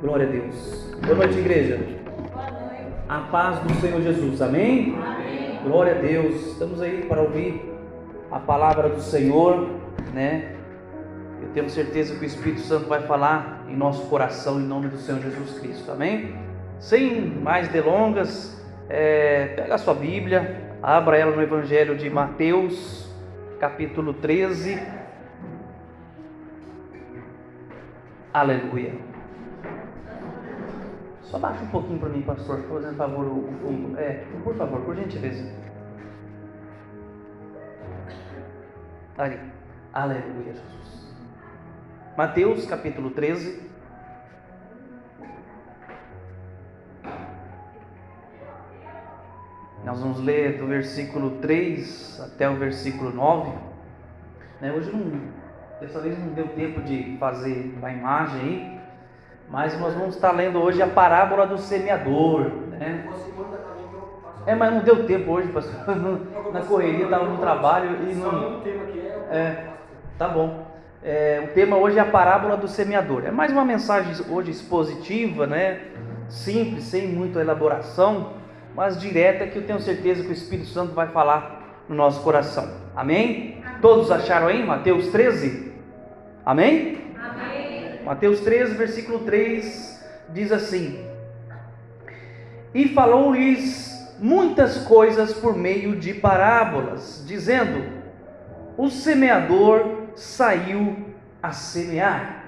Glória a Deus. Boa noite, igreja. Boa noite. A paz do Senhor Jesus. Amém? Amém. Glória a Deus. Estamos aí para ouvir a palavra do Senhor, né? Eu tenho certeza que o Espírito Santo vai falar em nosso coração, em nome do Senhor Jesus Cristo. Amém? Sem mais delongas, pega a sua Bíblia, abra ela no Evangelho de Mateus, capítulo 13. Aleluia. Só baixa um pouquinho para mim, pastor, fazendo favor o fundo. Por favor, por gentileza. Ali. Aleluia, Jesus. Mateus, capítulo 13. Nós vamos ler do versículo 3 até o versículo 9. Hoje dessa vez não deu tempo de fazer a imagem aí, mas nós vamos estar lendo hoje a parábola do semeador, né? Mas não deu tempo hoje, pastor. Na correria, estava no trabalho e não. Tá bom. O tema hoje é a parábola do semeador. É mais uma mensagem hoje expositiva, né? Simples, sem muita elaboração, mas direta, que eu tenho certeza que o Espírito Santo vai falar no nosso coração. Amém? Todos acharam aí? Mateus 13? Amém? Amém. Mateus 13, versículo 3 diz assim: E falou-lhes muitas coisas por meio de parábolas, dizendo: O semeador saiu a semear.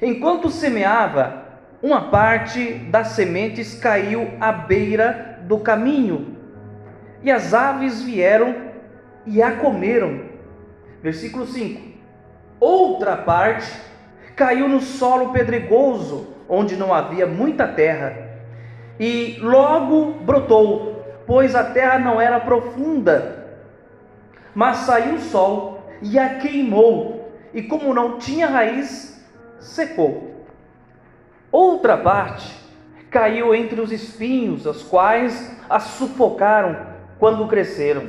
Enquanto semeava, uma parte das sementes caiu à beira do caminho, e as aves vieram e a comeram. Versículo 5: Outra parte caiu no solo pedregoso, onde não havia muita terra, e logo brotou, pois a terra não era profunda. Mas saiu o sol e a queimou, e como não tinha raiz, secou. Outra parte caiu entre os espinhos, os quais a sufocaram quando cresceram.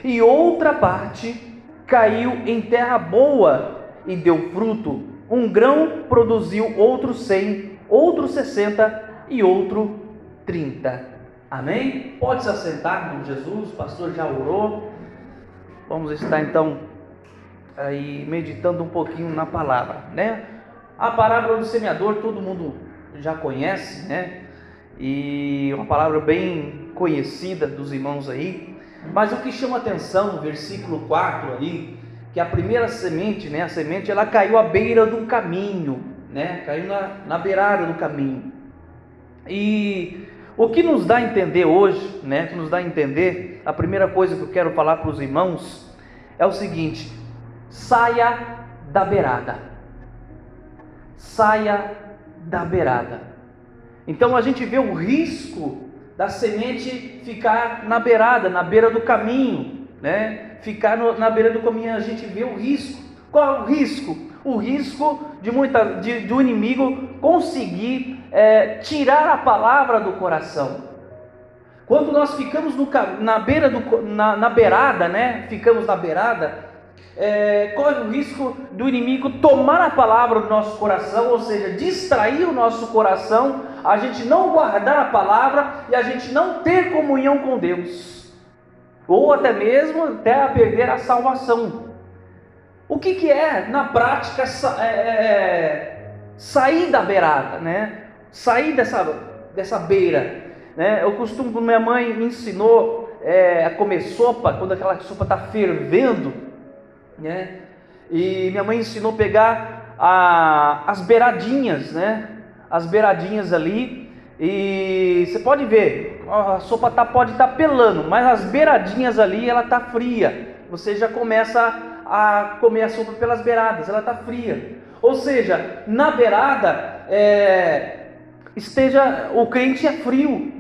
E outra parte caiu em terra boa e deu fruto. Um grão produziu outro 100, outro 60 e outro 30. Amém? Pode se assentar, em nome de Jesus. O pastor já orou. Vamos estar então aí meditando um pouquinho na palavra, né? A parábola do semeador todo mundo já conhece, né? E uma palavra bem conhecida dos irmãos aí. Mas o que chama atenção no versículo 4 ali, que a primeira semente, né? A semente ela caiu à beira do caminho, né? Caiu na beirada do caminho. E o que nos dá a entender hoje, né? Que nos dá a entender, a primeira coisa que eu quero falar para os irmãos é o seguinte: saia da beirada. Saia da beirada. Então a gente vê o risco da semente ficar na beirada, na beira do caminho, né? Ficar na beira do caminho, a gente vê o risco. Qual é o risco? O risco de um inimigo conseguir tirar a palavra do coração. Quando nós ficamos na beirada, né? Ficamos na beirada, corre o risco do inimigo tomar a palavra do nosso coração, ou seja, distrair o nosso coração, a gente não guardar a palavra e a gente não ter comunhão com Deus, ou até mesmo a perder a salvação. O que é na prática sair da beirada, né? Sair dessa beira, né? Minha mãe me ensinou a comer sopa quando aquela sopa está fervendo, né? E minha mãe ensinou a pegar as beiradinhas, né? As beiradinhas ali, e você pode ver, a sopa pode estar pelando, mas as beiradinhas ali ela está fria. Você já começa a comer a sopa pelas beiradas, ela está fria. Ou seja, na beirada o crente é frio.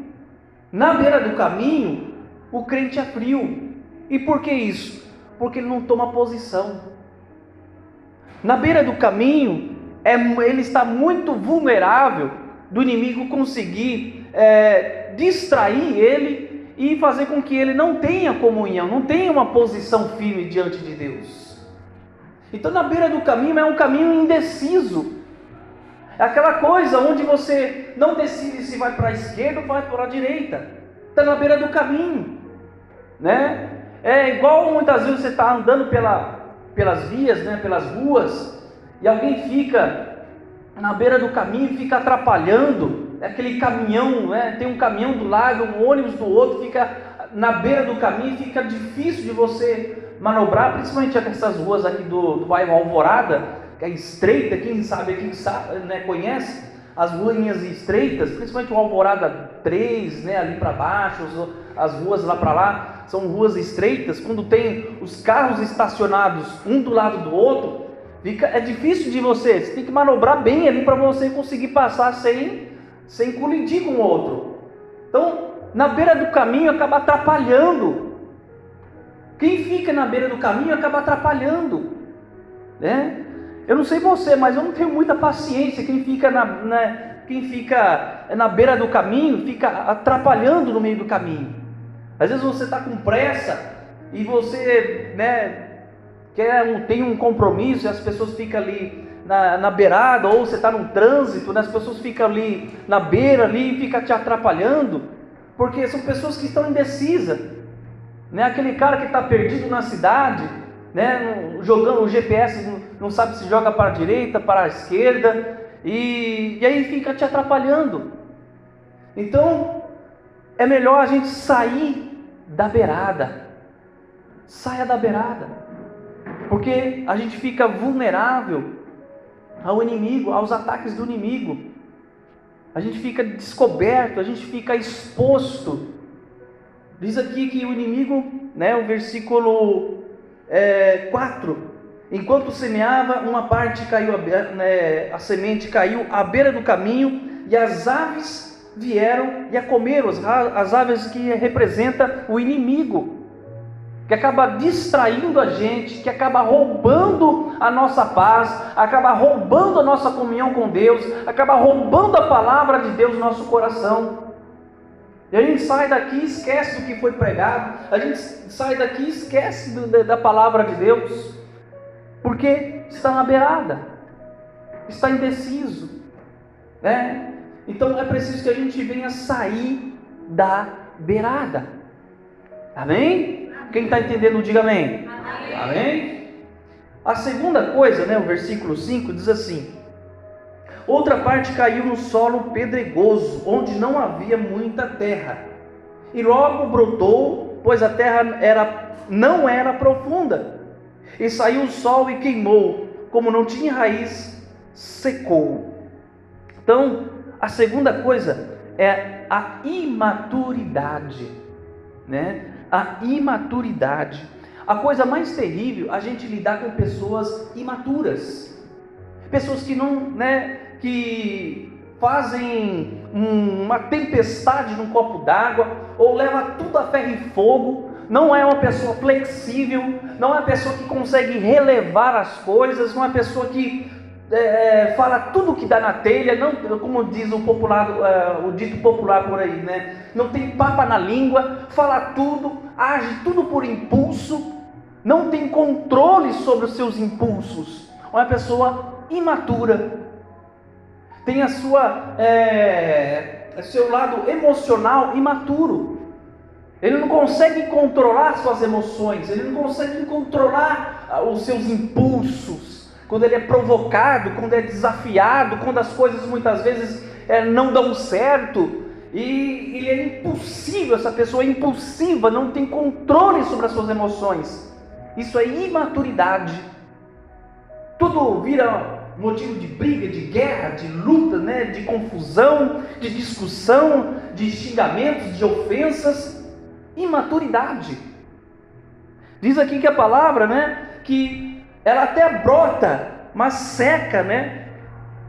Na beira do caminho, o crente é frio. E por que isso? Porque ele não toma posição. Na beira do caminho, ele está muito vulnerável do inimigo conseguir distrair ele e fazer com que ele não tenha comunhão, não tenha uma posição firme diante de Deus. Então na beira do caminho é um caminho indeciso, É aquela coisa onde você não decide se vai para a esquerda ou vai para a direita. Está na beira do caminho, né? É igual muitas vezes você está andando pelas vias, né, pelas ruas, e alguém fica na beira do caminho e fica atrapalhando. É aquele caminhão, né? Tem um caminhão do lado, um ônibus do outro, fica na beira do caminho, fica difícil de você manobrar, principalmente nessas ruas aqui do bairro Alvorada, que é estreita. Quem sabe aqui né, conhece as ruas estreitas, principalmente o Alvorada 3, né, ali para baixo, as ruas lá para lá, são ruas estreitas. Quando tem os carros estacionados um do lado do outro, é difícil de você tem que manobrar bem ali para você conseguir passar sem colidir com o outro. Então, na beira do caminho acaba atrapalhando. Quem fica na beira do caminho acaba atrapalhando, né? Eu não sei você, mas eu não tenho muita paciência. Quem fica na beira do caminho fica atrapalhando no meio do caminho. Às vezes você está com pressa e você, né, tem um compromisso e as pessoas ficam ali na beirada, ou você está no trânsito, né, as pessoas ficam ali na beira ali e ficam te atrapalhando, porque são pessoas que estão indecisas, né? Aquele cara que está perdido na cidade, né, jogando o GPS, não sabe se joga para a direita, para a esquerda, e aí fica te atrapalhando. Então é melhor a gente sair da beirada. Saia da beirada, porque a gente fica vulnerável ao inimigo, aos ataques do inimigo. A gente fica descoberto, a gente fica exposto. Diz aqui que o inimigo, né, o versículo 4: enquanto semeava, uma parte caiu, a semente caiu à beira do caminho, e as aves vieram e a comeram. As aves que representam o inimigo, que acaba distraindo a gente, que acaba roubando a nossa paz, acaba roubando a nossa comunhão com Deus, acaba roubando a palavra de Deus no nosso coração. E a gente sai daqui e esquece do que foi pregado, a gente sai daqui e esquece da palavra de Deus, porque está na beirada, está indeciso, né? Então é preciso que a gente venha sair da beirada. Amém? Quem está entendendo, diga amém. Amém. Amém? A segunda coisa, né, o versículo 5 diz assim: outra parte caiu no solo pedregoso, onde não havia muita terra, e logo brotou, pois a terra não era profunda, e saiu o sol e queimou, como não tinha raiz, secou. Então, a segunda coisa é a imaturidade, né? A imaturidade. A coisa mais terrível, a gente lidar com pessoas imaturas, pessoas que não, né, que fazem uma tempestade num copo d'água, ou leva tudo a ferro e fogo. Não é uma pessoa flexível, não é uma pessoa que consegue relevar as coisas, não é uma pessoa que fala tudo que dá na telha, não, como diz o dito popular por aí, né? Não tem papa na língua, fala tudo, age tudo por impulso, não tem controle sobre os seus impulsos. Uma pessoa imatura, tem seu lado emocional imaturo. Ele não consegue controlar suas emoções, ele não consegue controlar os seus impulsos. Quando ele é provocado, quando é desafiado, quando as coisas muitas vezes não dão certo, e ele é impulsivo, essa pessoa é impulsiva, não tem controle sobre as suas emoções. Isso é imaturidade. Tudo vira motivo de briga, de guerra, de luta, né? De confusão, de discussão, de xingamentos, de ofensas. Imaturidade. Diz aqui que a palavra, né, que ela até brota, mas seca, né,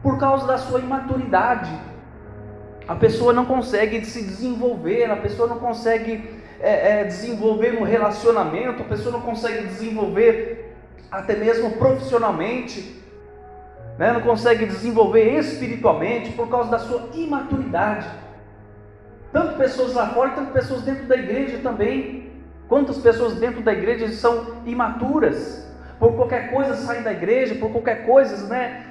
por causa da sua imaturidade. A pessoa não consegue se desenvolver, a pessoa não consegue desenvolver um relacionamento, a pessoa não consegue desenvolver até mesmo profissionalmente, né, não consegue desenvolver espiritualmente por causa da sua imaturidade. Tanto pessoas lá fora, tanto pessoas dentro da igreja também. Quantas pessoas dentro da igreja são imaturas? Por qualquer coisa saem da igreja, por qualquer coisa, né,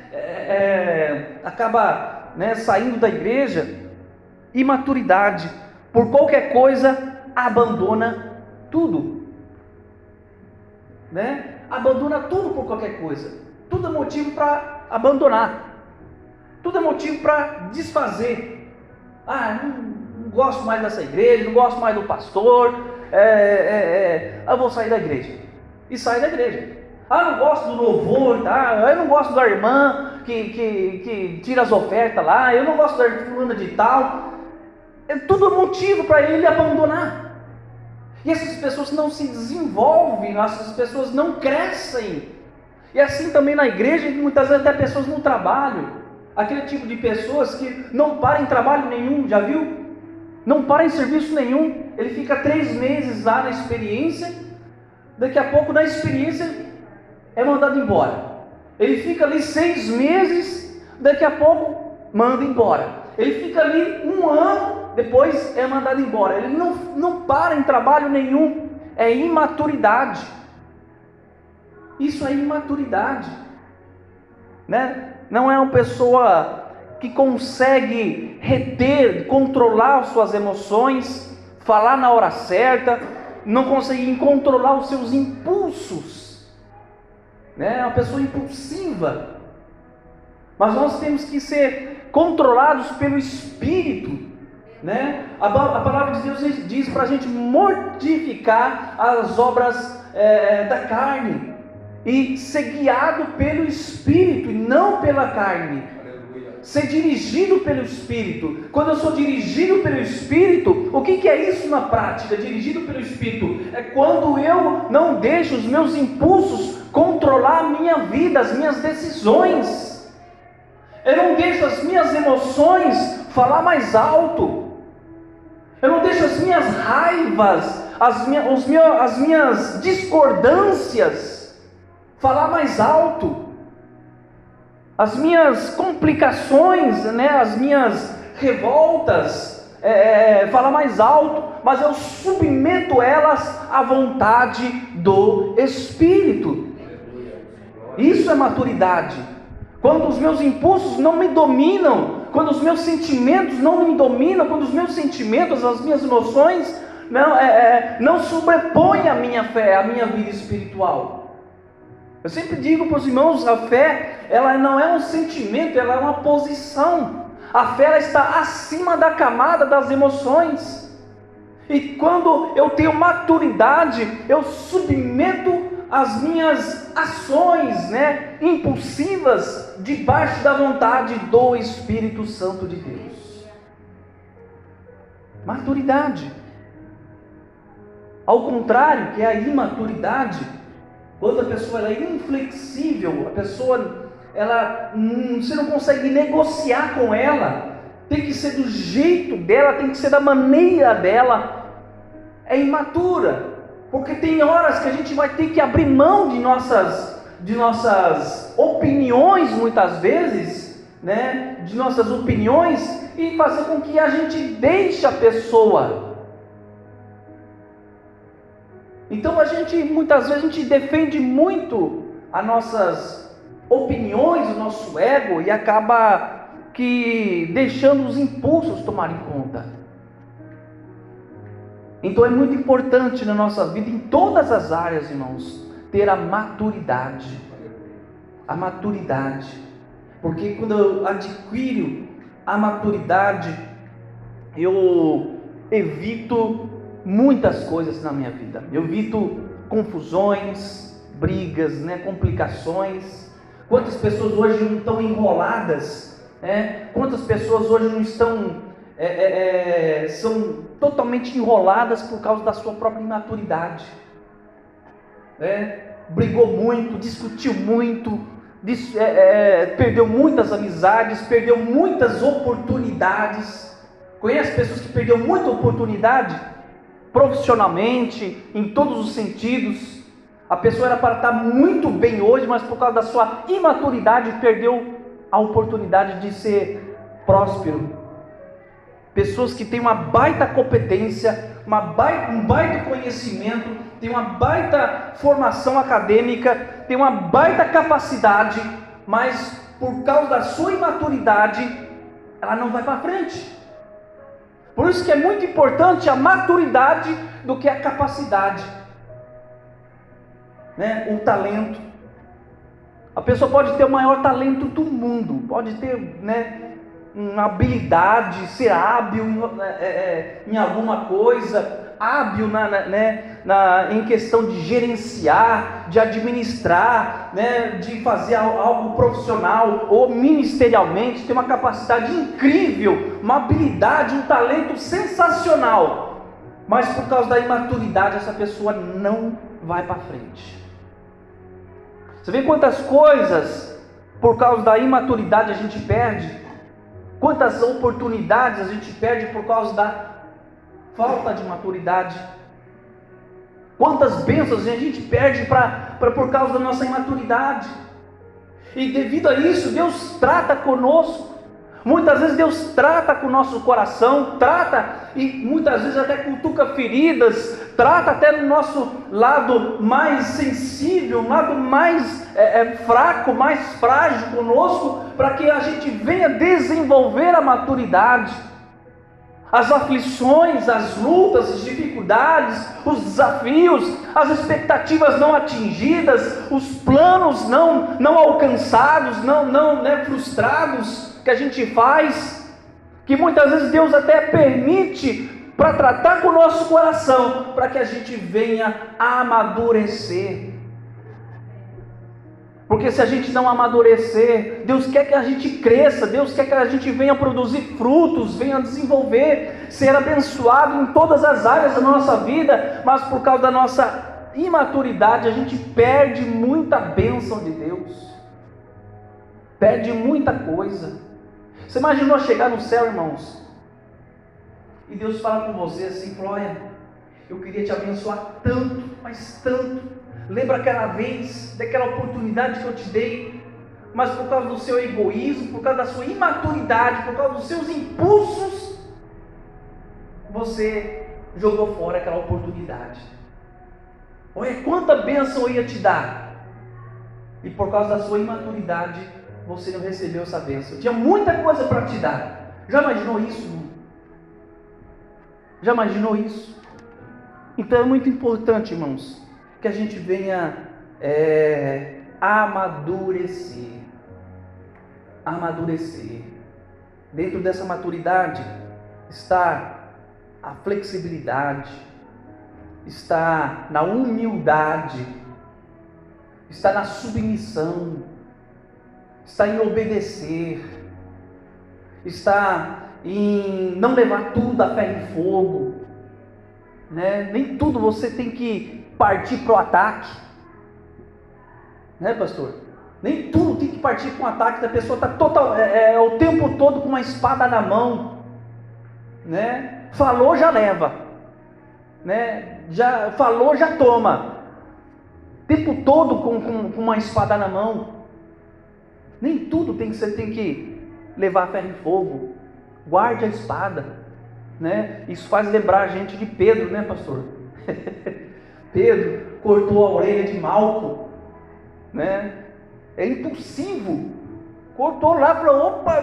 acaba, né, saindo da igreja. Imaturidade, por qualquer coisa abandona tudo, né? Abandona tudo por qualquer coisa. Tudo é motivo para abandonar, tudo é motivo para desfazer. Não gosto mais dessa igreja, não gosto mais do pastor, eu vou sair da igreja, e sai da igreja. Não gosto do louvor, eu não gosto da irmã que tira as ofertas lá, eu não gosto da fulana de tal. É tudo motivo para ele abandonar. E essas pessoas não se desenvolvem, essas pessoas não crescem. E assim também na igreja, muitas vezes até pessoas no trabalho. Aquele tipo de pessoas que não param em trabalho nenhum, já viu? Não para em serviço nenhum. Ele fica 3 meses lá na experiência, daqui a pouco na experiência é mandado embora. Ele fica ali 6 meses, daqui a pouco manda embora. Ele fica ali 1 ano, depois é mandado embora. Ele não para em trabalho nenhum. É imaturidade. Isso é imaturidade, né? Não é uma pessoa que consegue reter, controlar as suas emoções, falar na hora certa, não consegue controlar os seus impulsos, né? É uma pessoa impulsiva. Mas nós temos que ser controlados pelo Espírito, né? A palavra de Deus diz para a gente mortificar as obras da carne e ser guiado pelo Espírito e não pela carne. Ser dirigido pelo Espírito. Quando eu sou dirigido pelo Espírito, o que é isso na prática? Dirigido pelo Espírito é quando eu não deixo os meus impulsos controlar a minha vida, as minhas decisões. Eu não deixo as minhas emoções falar mais alto. Eu não deixo as minhas raivas, as minhas discordâncias falar mais alto. As minhas complicações, né, as minhas revoltas, falar mais alto, mas eu submeto elas à vontade do Espírito. Isso é maturidade. Quando os meus impulsos não me dominam, quando os meus sentimentos não me dominam, quando os meus sentimentos, as minhas emoções não sobrepõem a minha fé, a minha vida espiritual. Eu sempre digo para os irmãos, a fé, ela não é um sentimento, ela é uma posição. A fé, ela está acima da camada das emoções. E quando eu tenho maturidade, eu submeto as minhas ações, né, impulsivas, debaixo da vontade do Espírito Santo de Deus. Maturidade. Ao contrário, que é a imaturidade, quando a pessoa ela é inflexível, a pessoa, você não consegue negociar com ela, tem que ser do jeito dela, tem que ser da maneira dela, é imatura, porque tem horas que a gente vai ter que abrir mão de nossas opiniões, muitas vezes, né, de nossas opiniões, e fazer com que a gente deixe a pessoa. Então muitas vezes a gente defende muito as nossas opiniões, o nosso ego, e acaba que deixando os impulsos tomarem conta. Então é muito importante na nossa vida, em todas as áreas, irmãos, ter a maturidade. A maturidade. Porque quando eu adquiro a maturidade, eu evito muitas coisas na minha vida. Eu evito confusões, brigas, né, complicações. Quantas pessoas hoje não estão enroladas, né? Quantas pessoas hoje não estão são totalmente enroladas por causa da sua própria imaturidade, né? Brigou muito, discutiu muito, perdeu muitas amizades, perdeu muitas oportunidades. Conhece pessoas que perderam muita oportunidade profissionalmente, em todos os sentidos. A pessoa era para estar muito bem hoje, mas por causa da sua imaturidade perdeu a oportunidade de ser próspero. Pessoas que têm uma baita competência, um baita conhecimento, têm uma baita formação acadêmica, têm uma baita capacidade, mas por causa da sua imaturidade, ela não vai para frente. Por isso que é muito importante a maturidade do que a capacidade, né? O talento. A pessoa pode ter o maior talento do mundo, pode ter, né, uma habilidade, ser hábil em alguma coisa, hábil em questão de gerenciar, de administrar, né, de fazer algo profissional ou ministerialmente, ter uma capacidade incrível, uma habilidade, um talento sensacional, mas por causa da imaturidade essa pessoa não vai para frente. Você vê quantas coisas por causa da imaturidade a gente perde? Quantas oportunidades a gente perde por causa da falta de maturidade? Quantas bênçãos a gente perde por causa da nossa imaturidade? E devido a isso, Deus trata conosco. Muitas vezes Deus trata com o nosso coração, trata e muitas vezes até cutuca feridas, trata até no nosso lado mais sensível, um lado mais fraco, mais frágil conosco, para que a gente venha desenvolver a maturidade. As aflições, as lutas, as dificuldades, os desafios, as expectativas não atingidas, os planos não alcançados, frustrados que a gente faz, que muitas vezes Deus até permite para tratar com o nosso coração, para que a gente venha a amadurecer. Porque se a gente não amadurecer, Deus quer que a gente cresça, Deus quer que a gente venha produzir frutos, venha desenvolver, ser abençoado em todas as áreas da nossa vida, mas por causa da nossa imaturidade a gente perde muita bênção de Deus, perde muita coisa. Você imaginou chegar no céu, irmãos, e Deus fala com você assim: Glória, eu queria te abençoar tanto, mas tanto. Lembra aquela vez, daquela oportunidade que eu te dei, mas por causa do seu egoísmo, por causa da sua imaturidade, por causa dos seus impulsos, você jogou fora aquela oportunidade. Olha quanta bênção eu ia te dar, e por causa da sua imaturidade, você não recebeu essa bênção. Tinha muita coisa para te dar. Já imaginou isso, irmão? Já imaginou isso? Então é muito importante, irmãos, que a gente venha amadurecer. Dentro dessa maturidade está a flexibilidade, está na humildade, está na submissão, está em obedecer, está em não levar tudo a ferro e fogo, né? Nem tudo você tem que partir para o ataque, né, pastor? Nem tudo tem que partir para o ataque. A pessoa está o tempo todo com uma espada na mão, né? Falou, já leva, né? Já falou, já toma. O tempo todo com uma espada na mão. Nem tudo você tem que levar ferro e fogo. Guarde a espada, né? Isso faz lembrar a gente de Pedro, né, pastor? Pedro cortou a orelha de Malco, né? É impulsivo. Cortou lá, falou: opa,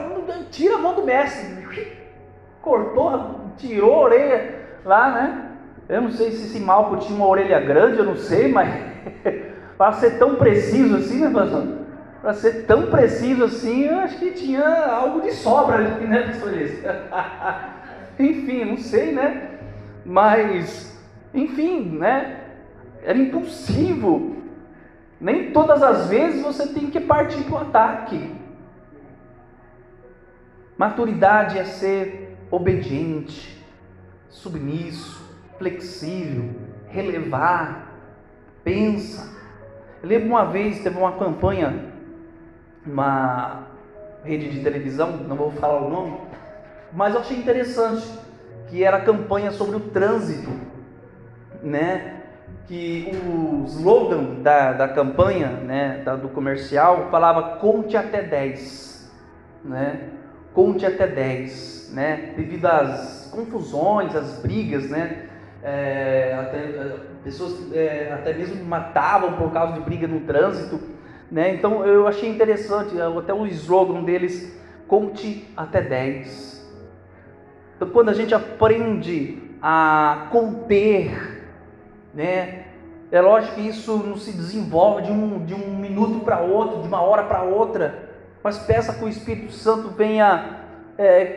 tira a mão do mestre. Cortou, tirou a orelha lá, né? Eu não sei se esse Malco tinha uma orelha grande, eu não sei, mas para ser tão preciso assim, né, pastor? Para ser tão preciso assim, eu acho que tinha algo de sobra ali, né, pastor? Enfim, não sei, né? Mas, enfim, né? Era impulsivo. Nem todas as vezes você tem que partir para o ataque. Maturidade é ser obediente, submisso, flexível, relevar, pensa. Eu lembro uma vez, teve uma campanha, uma rede de televisão, não vou falar o nome, mas eu achei interessante, que era a campanha sobre o trânsito, né? Que o slogan da campanha, né, do comercial, falava: conte até 10, né? Conte até 10, né? Devido às confusões, às brigas, né? Pessoas até mesmo matavam por causa de briga no trânsito, né? Então eu achei interessante, até o slogan deles, conte até 10. Então quando a gente aprende a conter, né? É lógico que isso não se desenvolve de um minuto para outro, de uma hora para outra, mas peça que o Espírito Santo venha,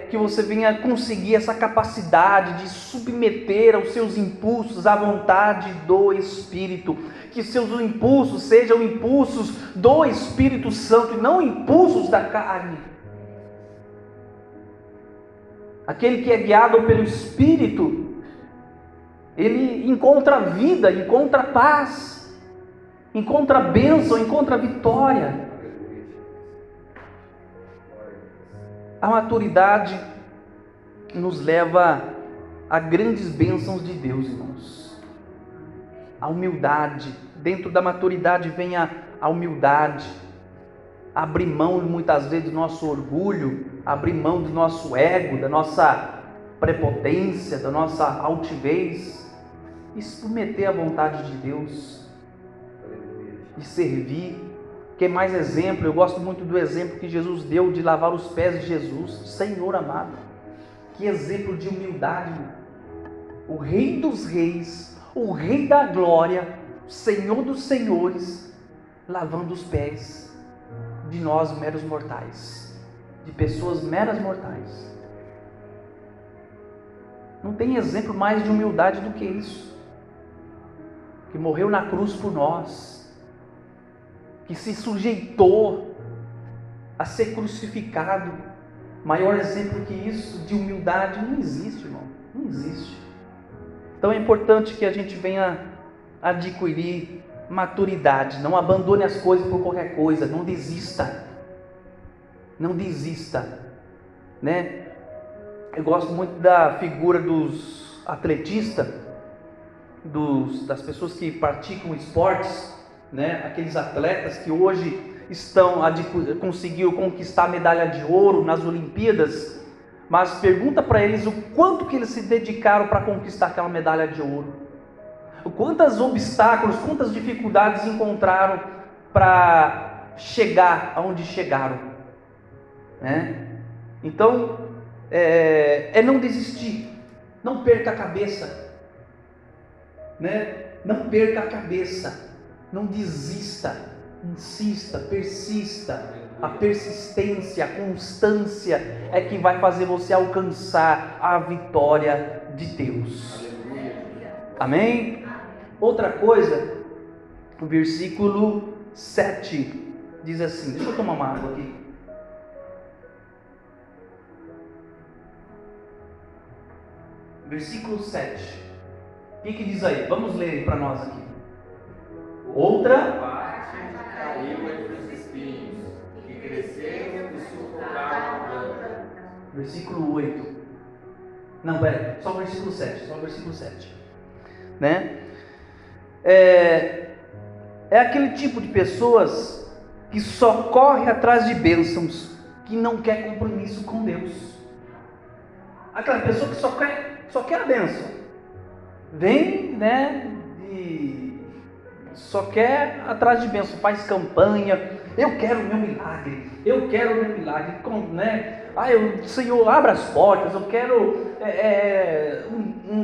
que você venha conseguir essa capacidade de submeter aos seus impulsos à vontade do Espírito, que seus impulsos sejam impulsos do Espírito Santo e não impulsos da carne. Aquele que é guiado pelo Espírito, ele encontra vida, encontra paz, encontra bênção, encontra vitória. A maturidade nos leva a grandes bênçãos de Deus, irmãos. A humildade, dentro da maturidade vem a humildade, abrir mão muitas vezes do nosso orgulho, abrir mão do nosso ego, da nossa prepotência, da nossa altivez, e submeter à vontade de Deus, de servir. Que mais exemplo? Eu gosto muito do exemplo que Jesus deu de lavar os pés de Jesus. Senhor amado, que exemplo de humildade, o Rei dos Reis, o Rei da Glória, o Senhor dos Senhores, lavando os pés de nós meros mortais, de pessoas meras mortais. Não tem exemplo mais de humildade do que isso, que morreu na cruz por nós, que se sujeitou a ser crucificado. Maior exemplo que isso de humildade não existe, irmão, não existe. Então é importante que a gente venha adquirir maturidade, não abandone as coisas por qualquer coisa, não desista, né? Eu gosto muito da figura dos atletistas, das pessoas que praticam esportes, né? Aqueles atletas que hoje conseguiram conquistar a medalha de ouro nas Olimpíadas, mas pergunta para eles o quanto que eles se dedicaram para conquistar aquela medalha de ouro, quantos obstáculos, quantas dificuldades encontraram para chegar aonde chegaram, né? Então não desistir, não perca a cabeça, né? Não perca a cabeça, não desista, insista, persista. A persistência, a constância é que vai fazer você alcançar a vitória de Deus. Amém? Outra coisa, o versículo 7 diz assim, deixa eu tomar uma água aqui. Versículo 7. O que diz aí? Vamos ler para nós aqui. Outra parte caiu entre os espinhos, que cresceram e sufocaram a planta. Versículo 8. Não, pera, só o versículo 7. Só o versículo 7. Né? É aquele tipo de pessoas que só corre atrás de bênçãos, que não quer compromisso com Deus. Aquela pessoa que só quer a bênção. Vem, né? E só quer atrás de bênção, faz campanha. Eu quero o meu milagre, né? Senhor, abra as portas, eu quero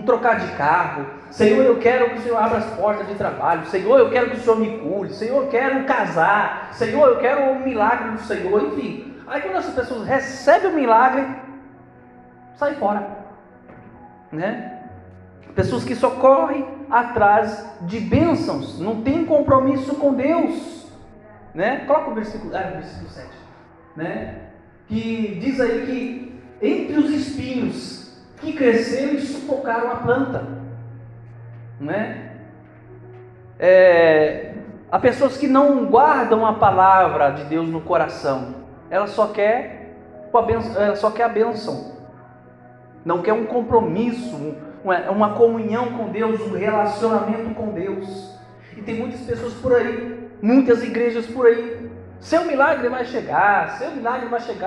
trocar de carro. Senhor, eu quero que o Senhor abra as portas de trabalho. Senhor, eu quero que o Senhor me cure. Senhor, eu quero casar. Senhor, eu quero o milagre do Senhor. Enfim, aí quando essas pessoas recebem o milagre, sai fora, né? Pessoas que só correm atrás de bênçãos, não tem compromisso com Deus, né? Coloca o versículo 7, né? Que diz aí que entre os espinhos que cresceram e sufocaram a planta, né? Há pessoas que não guardam a palavra de Deus no coração, ela só quer a bênção, não quer um compromisso, uma comunhão com Deus, um relacionamento com Deus. E tem muitas pessoas por aí, muitas igrejas por aí. Seu milagre vai chegar,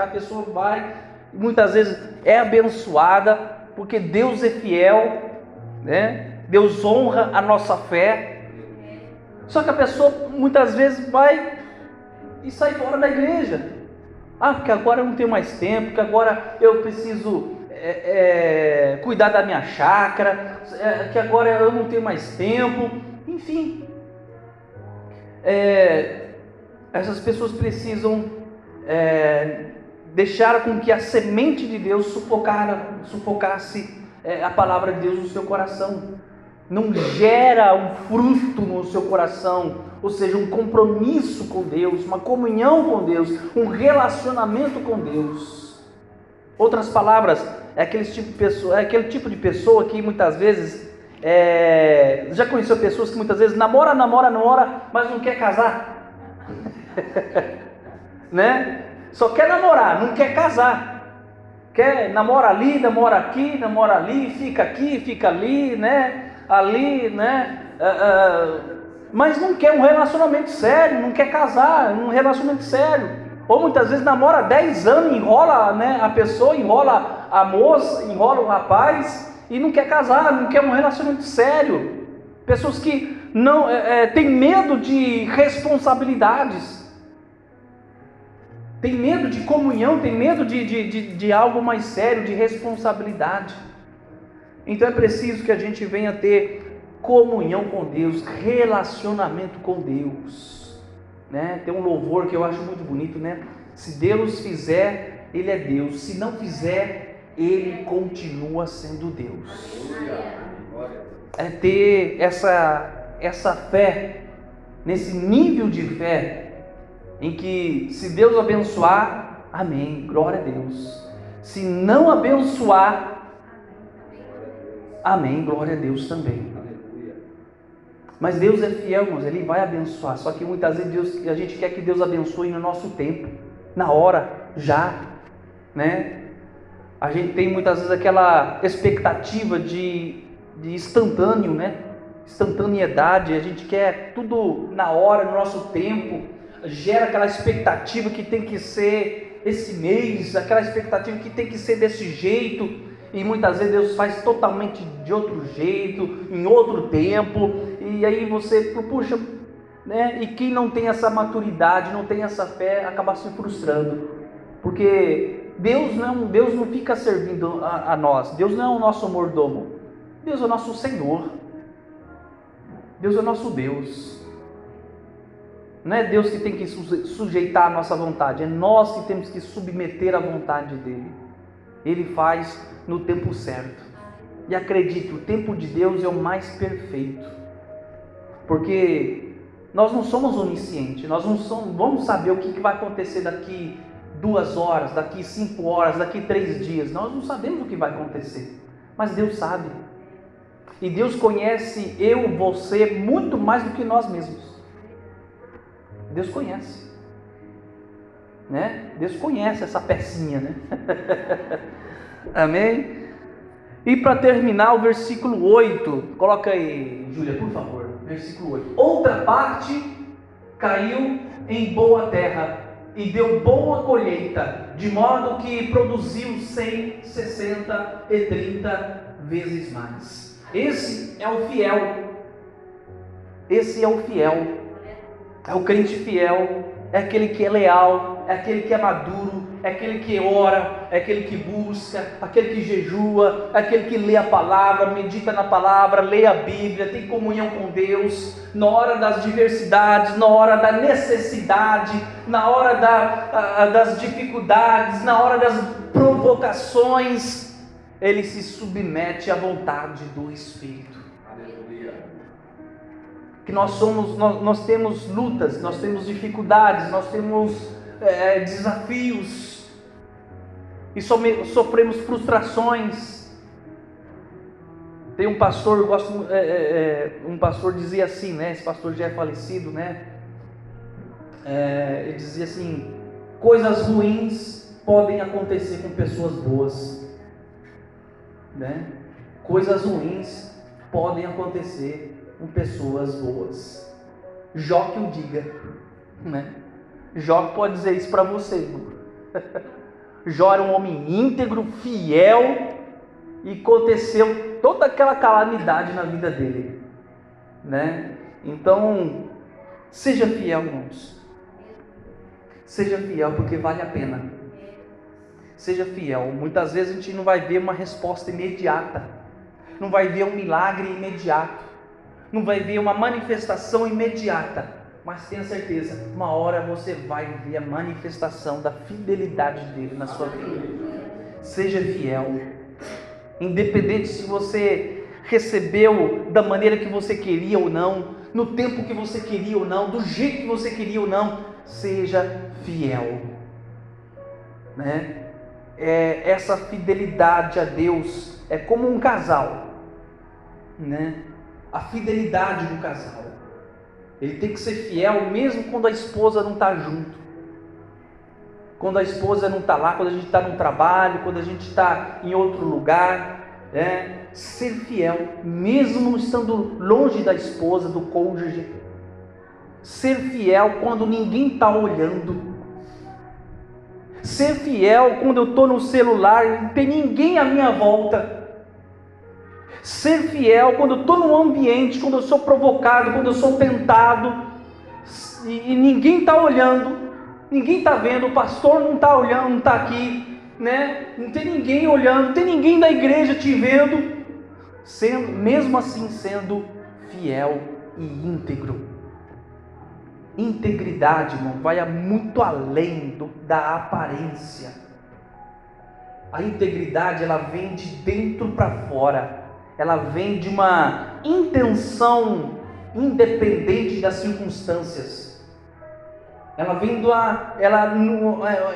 a pessoa vai, muitas vezes é abençoada, porque Deus é fiel, né? Deus honra a nossa fé. Só que a pessoa muitas vezes vai e sai fora da igreja. Porque agora eu não tenho mais tempo, porque agora eu preciso cuidar da minha chácara, que agora eu não tenho mais tempo. Enfim, essas pessoas precisam deixar com que a semente de Deus sufocasse a palavra de Deus no seu coração. Não gera um fruto no seu coração, ou seja, um compromisso com Deus, uma comunhão com Deus, um relacionamento com Deus. Outras palavras, é aquele tipo de pessoa que muitas vezes já conheceu pessoas que muitas vezes namora, mas não quer casar, né? Só quer namorar, não quer casar. Namora ali, namora aqui, namora ali, fica aqui, fica ali, né? Ali, né? Mas não quer um relacionamento sério, não quer casar, um relacionamento sério. Ou muitas vezes namora 10 anos, enrola, né, a pessoa, enrola a moça, enrola o rapaz e não quer casar, não quer um relacionamento sério. Pessoas que não têm medo de responsabilidades, tem medo de comunhão, tem medo de algo mais sério, de responsabilidade. Então é preciso que a gente venha ter comunhão com Deus, relacionamento com Deus, né? Tem um louvor que eu acho muito bonito, né? Se Deus fizer, Ele é Deus. Se não fizer, Ele continua sendo Deus. É ter essa fé, nesse nível de fé, em que se Deus abençoar, amém, glória a Deus. Se não abençoar, amém, glória a Deus também. Mas Deus é fiel, irmãos, Ele vai abençoar. Só que muitas vezes a gente quer que Deus abençoe no nosso tempo, na hora, já, né? A gente tem muitas vezes aquela expectativa de instantâneo, né? Instantaneidade. A gente quer tudo na hora, no nosso tempo. Gera aquela expectativa que tem que ser esse mês, aquela expectativa que tem que ser desse jeito. E muitas vezes Deus faz totalmente de outro jeito, em outro tempo, e aí você, puxa, né? E quem não tem essa maturidade, não tem essa fé, acaba se frustrando, porque Deus não fica servindo a nós. Deus não é o nosso mordomo, Deus é o nosso Senhor, Deus é o nosso Deus. Não é Deus que tem que sujeitar a nossa vontade, é nós que temos que submeter à vontade dEle. Ele faz no tempo certo. E acredite, o tempo de Deus é o mais perfeito. Porque nós não somos oniscientes, nós não vamos saber o que vai acontecer daqui 2 horas, daqui 5 horas, daqui 3 dias. Nós não sabemos o que vai acontecer, mas Deus sabe. E Deus conhece eu, você, muito mais do que nós mesmos. Deus conhece, né? Deus conhece essa pecinha, né? Amém? E para terminar, o versículo 8, coloca aí, Júlia, por favor, versículo 8. Outra parte caiu em boa terra e deu boa colheita, de modo que produziu 100, 60 e 30 vezes mais. Esse é o fiel. Esse é o fiel. É o crente fiel. É aquele que é leal, é aquele que é maduro, é aquele que ora, é aquele que busca, aquele que jejua, é aquele que lê a palavra, medita na palavra, lê a Bíblia, tem comunhão com Deus, na hora das diversidades, na hora da necessidade, na hora das dificuldades, na hora das provocações, ele se submete à vontade do Espírito. Que nós temos lutas, nós temos dificuldades, nós temos desafios e sofremos frustrações. Tem um pastor, eu gosto, um pastor dizia assim, né? Esse pastor já é falecido, né? Ele dizia assim: coisas ruins podem acontecer com pessoas boas, né? Coisas ruins podem acontecer com pessoas boas. Jó que o diga, né? Jó pode dizer isso para você, irmão. Jó era um homem íntegro, fiel, e aconteceu toda aquela calamidade na vida dele, né? Então, seja fiel, irmãos. Seja fiel, porque vale a pena. Seja fiel. Muitas vezes a gente não vai ver uma resposta imediata, não vai ver um milagre imediato, não vai ver uma manifestação imediata, mas tenha certeza, uma hora você vai ver a manifestação da fidelidade dele na sua vida. Seja fiel, independente se você recebeu da maneira que você queria ou não, no tempo que você queria ou não, do jeito que você queria ou não, seja fiel, né? Essa fidelidade a Deus é como um casal, né? A fidelidade do casal, ele tem que ser fiel mesmo quando a esposa não está junto, quando a esposa não está lá, quando a gente está no trabalho, quando a gente está em outro lugar, né? Ser fiel mesmo estando longe da esposa, do cônjuge. Ser fiel quando ninguém está olhando. Ser fiel quando eu estou no celular e não tem ninguém à minha volta. Ser fiel quando eu estou num ambiente, quando eu sou provocado, quando eu sou tentado e ninguém está olhando, ninguém está vendo, o pastor não está olhando, não está aqui, né? Não tem ninguém olhando, não tem ninguém da igreja te vendo, mesmo assim sendo fiel e íntegro. Integridade, irmão, vai muito além da aparência. A integridade, ela vem de dentro para fora. Ela vem de uma intenção independente das circunstâncias. Ela vem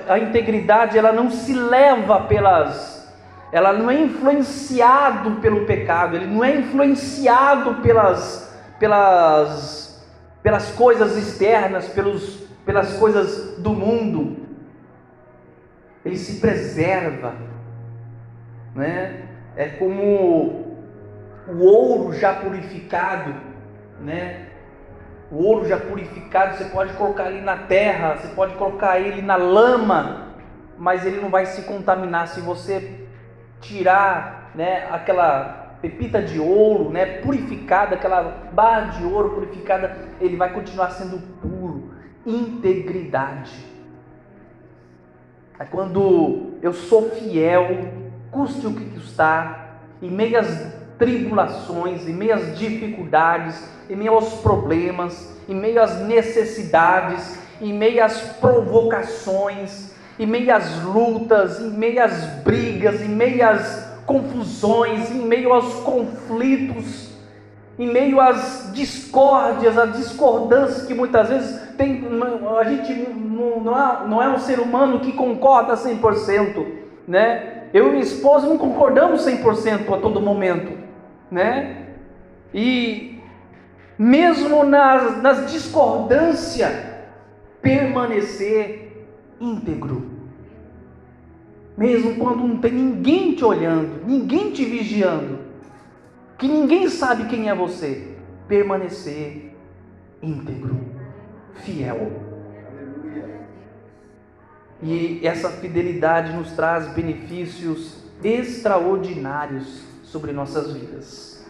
a integridade, ela não se leva ela não é influenciado pelo pecado, ele não é influenciado pelas coisas externas, pelas coisas do mundo. Ele se preserva, né? É como o ouro já purificado, né? O ouro já purificado, você pode colocar ele na terra, você pode colocar ele na lama, mas ele não vai se contaminar se você tirar, né, aquela pepita de ouro, né, purificada, aquela barra de ouro purificada, ele vai continuar sendo puro. Integridade é quando eu sou fiel, custe o que custar, em meio às tribulações, em meio às dificuldades, em meio aos problemas, em meio às necessidades, em meio às provocações, em meio às lutas, em meio às brigas, em meio às confusões, em meio aos conflitos, em meio às discórdias, às discordâncias que muitas vezes tem. A gente não é um ser humano que concorda 100%, né? Eu e minha esposa não concordamos 100% a todo momento, né? E mesmo nas discordâncias, permanecer íntegro. Mesmo quando não tem ninguém te olhando, ninguém te vigiando, que ninguém sabe quem é você, permanecer íntegro, fiel. E essa fidelidade nos traz benefícios extraordinários sobre nossas vidas.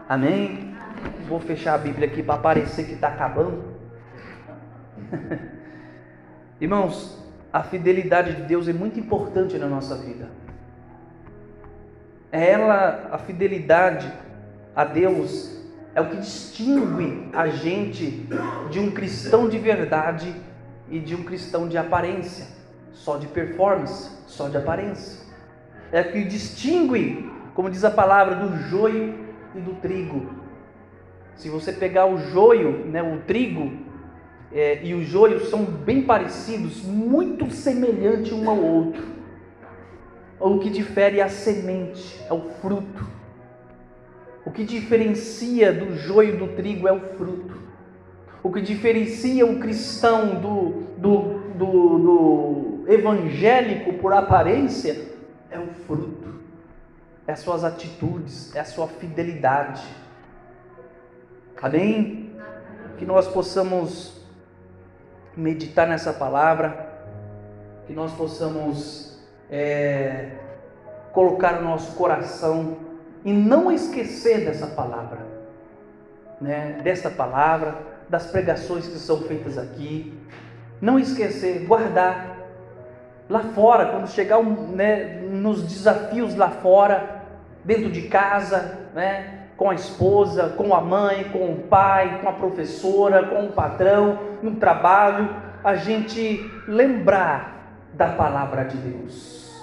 Amém? Vou fechar a Bíblia aqui para parecer que está acabando. Irmãos, a fidelidade de Deus é muito importante na nossa vida. A fidelidade a Deus é o que distingue a gente de um cristão de verdade e de um cristão de aparência, só de performance, só de aparência. É o que distingue, como diz a palavra, do joio e do trigo. Se você pegar o joio, né, o trigo e o joio são bem parecidos, muito semelhantes um ao outro. O que difere é a semente, é o fruto. O que diferencia do joio e do trigo é o fruto. O que diferencia o cristão do evangélico por aparência é o fruto, é as suas atitudes, é a sua fidelidade. Amém? Que nós possamos meditar nessa palavra, que nós possamos colocar o nosso coração e não esquecer dessa palavra, né? Dessa palavra, das pregações que são feitas aqui, Não esquecer, guardar. Lá fora, quando chegar nos desafios lá fora, dentro de casa, com a esposa, com a mãe, com o pai, com a professora, com o patrão, no trabalho, a gente lembrar da palavra de Deus.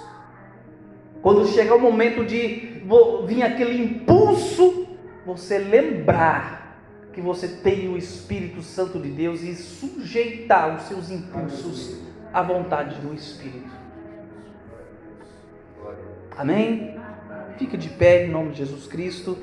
Quando chegar o momento de vir aquele impulso, você lembrar que você tem o Espírito Santo de Deus e sujeitar os seus impulsos à vontade do Espírito. Amém? Fique de pé em nome de Jesus Cristo.